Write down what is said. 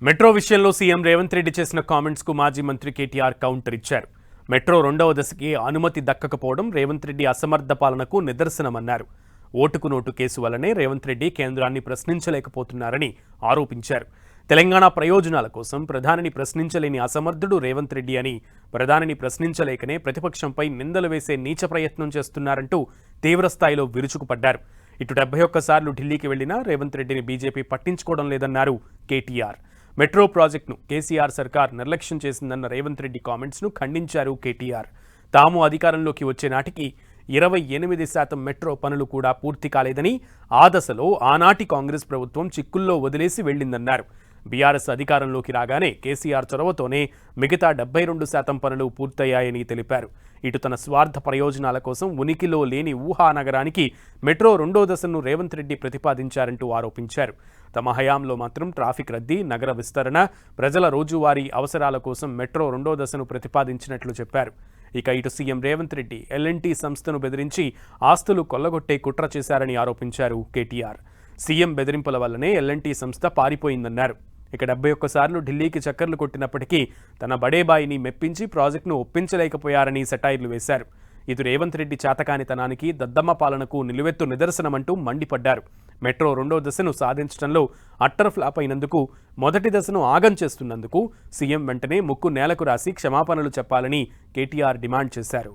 Metro విషయంలో CM Revanth Reddy చేసిన comments కు మాజీ మంత్రి కేటీఆర్ కౌంటర్ ఇచ్చారు. మెట్రో రెండవ దశకి అనుమతి దక్కకపోవడం రేవంత్ రెడ్డి అసమర్థ పాలనకు నిదర్శనమన్నారు. ఓటుకు నోటు కేసు వల్లనే రేవంత్ రెడ్డి కేంద్రాన్ని ప్రశ్నించలేకపోతున్నారని ఆరోపించారు. తెలంగాణ ప్రయోజనాల కోసం ప్రధానిని ప్రశ్నించలేని అసమర్థుడు రేవంత్ రెడ్డి అని, ప్రధానిని ప్రశ్నించలేకనే ప్రతిపక్షంపై నిందలు వేసే నీచ ప్రయత్నం చేస్తున్నారంటూ తీవ్రస్థాయిలో విరుచుకుపడ్డారు. ఇటు 71 సార్లు ఢిల్లీకి వెళ్లినా రేవంత్ రెడ్డిని బీజేపీ పట్టించుకోవడం లేదన్నారు కేటీఆర్. మెట్రో ప్రాజెక్టును కేసీఆర్ సర్కార్ నిర్లక్ష్యం చేసిందన్న రేవంత్ రెడ్డి కామెంట్స్ను ఖండించారు కేటీఆర్. తాము అధికారంలోకి వచ్చే నాటికి 28% మెట్రో పనులు కూడా పూర్తి కాలేదని, ఆ దశలో ఆనాటి కాంగ్రెస్ ప్రభుత్వం చిక్కుల్లో వదిలేసి వెళ్లిందన్నారు. బీఆర్ఎస్ అధికారంలోకి రాగానే కేసీఆర్ చొరవతోనే మిగతా 72% పనులు పూర్తయ్యాయని తెలిపారు. ఇటు తన స్వార్థ ప్రయోజనాల కోసం ఉనికిలో లేని ఊహానగరానికి మెట్రో రెండో దశను రేవంత్ రెడ్డి ప్రతిపాదించారంటూ ఆరోపించారు. తమ హయాంలో మాత్రం ట్రాఫిక్ రద్దీ, నగర విస్తరణ, ప్రజల రోజువారీ అవసరాల కోసం మెట్రో రెండో దశను ప్రతిపాదించినట్లు చెప్పారు. ఇక ఇటు సీఎం రేవంత్ రెడ్డి ఎల్ఎన్టీ సంస్థను బెదిరించి ఆస్తులు కొల్లగొట్టే కుట్ర చేశారని ఆరోపించారు కేటీఆర్. సీఎం బెదిరింపుల వల్లనే ఎల్ఎన్టీ సంస్థ పారిపోయిందన్నారు. ఇక 71 సార్లు ఢిల్లీకి చక్కర్లు కొట్టినప్పటికీ తన బడేబాయిని మెప్పించి ప్రాజెక్టును ఒప్పించలేకపోయారని సెటైర్లు వేశారు. ఇది రేవంత్ రెడ్డి చేతకానితనానికి, దద్దమ్మ పాలనకు నిలువెత్తు నిదర్శనమంటూ మండిపడ్డారు. మెట్రో రెండో దశను సాధించడంలో అట్టర్ ఫ్లాప్ అయినందుకు, మొదటి దశను ఆగం చేస్తున్నందుకు సీఎం వెంటనే ముక్కు నేలకు రాసి క్షమాపణలు చెప్పాలని కేటీఆర్ డిమాండ్ చేశారు.